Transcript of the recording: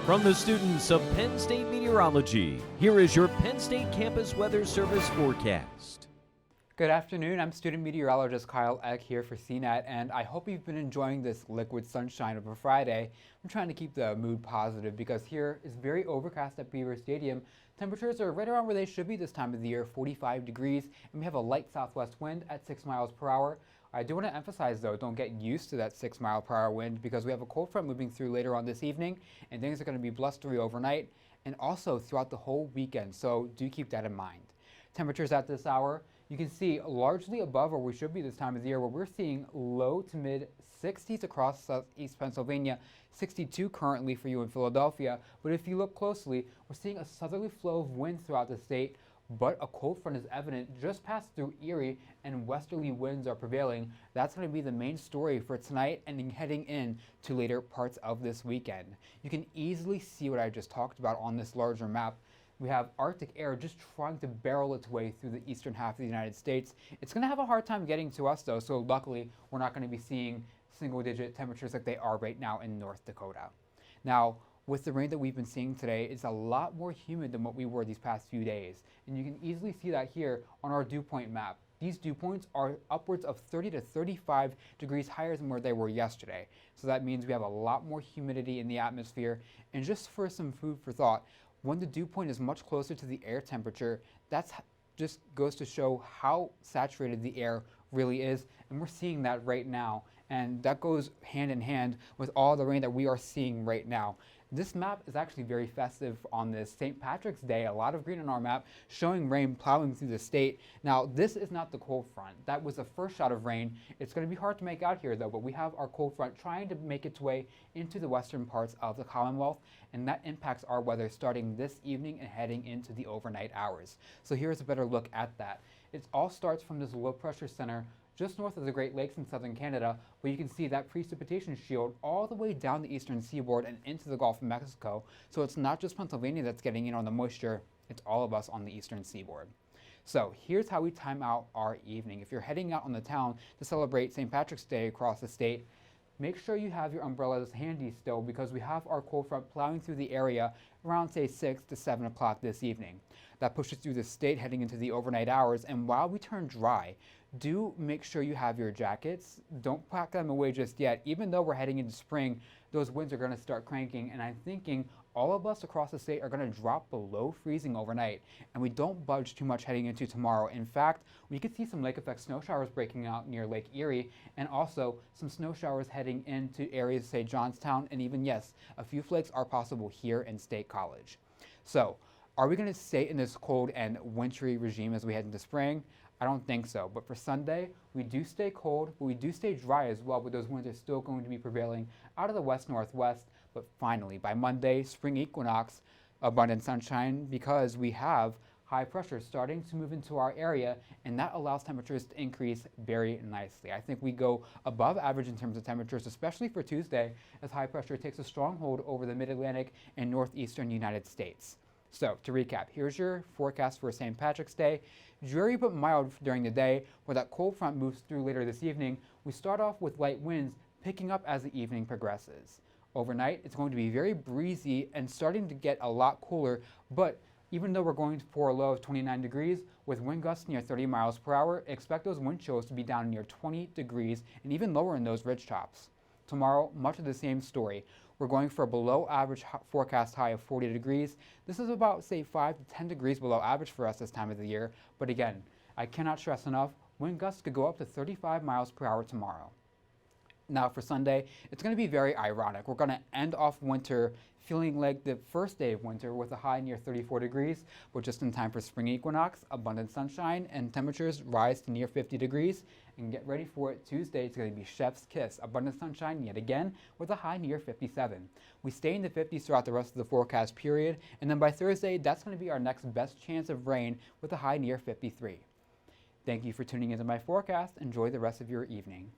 From the students of Penn State Meteorology, here is your Penn State Campus Weather Service forecast. Good afternoon, I'm student meteorologist Kyle Eck here for CNET, and I hope you've been enjoying this liquid sunshine of a Friday. I'm trying to keep the mood positive because here is very overcast at Beaver Stadium. Temperatures are right around where they should be this time of the year, 45 degrees, and we have a light southwest wind at 6 miles per hour. I do want to emphasize, though, don't get used to that 6 mile per hour wind because we have a cold front moving through later on this evening, and things are going to be blustery overnight and also throughout the whole weekend, so do keep that in mind. Temperatures at this hour, you can see largely above where we should be this time of the year, where we're seeing low to mid 60s across southeast Pennsylvania, 62 currently for you in Philadelphia. But if you look closely, we're seeing a southerly flow of wind throughout the state, but a cold front is evident just past through Erie, and westerly winds are prevailing. That's going to be the main story for tonight and heading in to later parts of this weekend. You can easily see what I just talked about on this larger map. We have Arctic air just trying to barrel its way through the eastern half of the United States. It's going to have a hard time getting to us, though, so luckily we're not going to be seeing single-digit temperatures like they are right now in North Dakota. Now, with the rain that we've been seeing today, it's a lot more humid than what we were these past few days. And you can easily see that here on our dew point map. These dew points are upwards of 30 to 35 degrees higher than where they were yesterday. So that means we have a lot more humidity in the atmosphere. And just for some food for thought, when the dew point is much closer to the air temperature, that's just goes to show how saturated the air really is. And we're seeing that right now. And that goes hand in hand with all the rain that we are seeing right now. This map is actually very festive on this St. Patrick's Day. A lot of green on our map showing rain plowing through the state. Now, this is not the cold front. That was the first shot of rain. It's going to be hard to make out here, though, but we have our cold front trying to make its way into the western parts of the Commonwealth, and that impacts our weather starting this evening and heading into the overnight hours. So here's a better look at that. It all starts from this low pressure center just north of the Great Lakes in southern Canada, where you can see that precipitation shield all the way down the eastern seaboard and into the Gulf of Mexico. So it's not just Pennsylvania that's getting in on the moisture, it's all of us on the eastern seaboard. So here's how we time out our evening. If you're heading out on the town to celebrate St. Patrick's Day across the state, make sure you have your umbrellas handy still because we have our cold front plowing through the area around, say, 6 to 7 o'clock this evening. That pushes through the state heading into the overnight hours, and while we turn dry, do make sure you have your jackets. Don't pack them away just yet. Even though we're heading into spring, those winds are going to start cranking, and I'm thinking all of us across the state are going to drop below freezing overnight, and we don't budge too much heading into tomorrow. In fact, we could see some lake effect snow showers breaking out near Lake Erie, and also some snow showers heading into areas, say Johnstown, and even, yes, a few flakes are possible here in State College. So, are we going to stay in this cold and wintry regime as we head into spring? I don't think so, but for Sunday, we do stay cold, but we do stay dry as well, but those winds are still going to be prevailing out of the west-northwest. But finally, by Monday, spring equinox, abundant sunshine, because we have high pressure starting to move into our area, and that allows temperatures to increase very nicely. I think we go above average in terms of temperatures, especially for Tuesday, as high pressure takes a stronghold over the mid-Atlantic and northeastern United States. So, to recap, here's your forecast for St. Patrick's Day. Dreary but mild during the day, where that cold front moves through later this evening. We start off with light winds, picking up as the evening progresses. Overnight, it's going to be very breezy and starting to get a lot cooler, but even though we're going for a low of 29 degrees, with wind gusts near 30 miles per hour, expect those wind chills to be down near 20 degrees and even lower in those ridge tops. Tomorrow, much of the same story. We're going for a below average forecast high of 40 degrees. This is about, say, 5 to 10 degrees below average for us this time of the year. But again, I cannot stress enough, wind gusts could go up to 35 miles per hour tomorrow. Now for Sunday, it's going to be very ironic. We're going to end off winter feeling like the first day of winter with a high near 34 degrees, but just in time for spring equinox, abundant sunshine, and temperatures rise to near 50 degrees. And get ready for it. Tuesday, it's going to be chef's kiss, abundant sunshine yet again with a high near 57. We stay in the 50s throughout the rest of the forecast period, and then by Thursday, that's going to be our next best chance of rain with a high near 53. Thank you for tuning into my forecast. Enjoy the rest of your evening.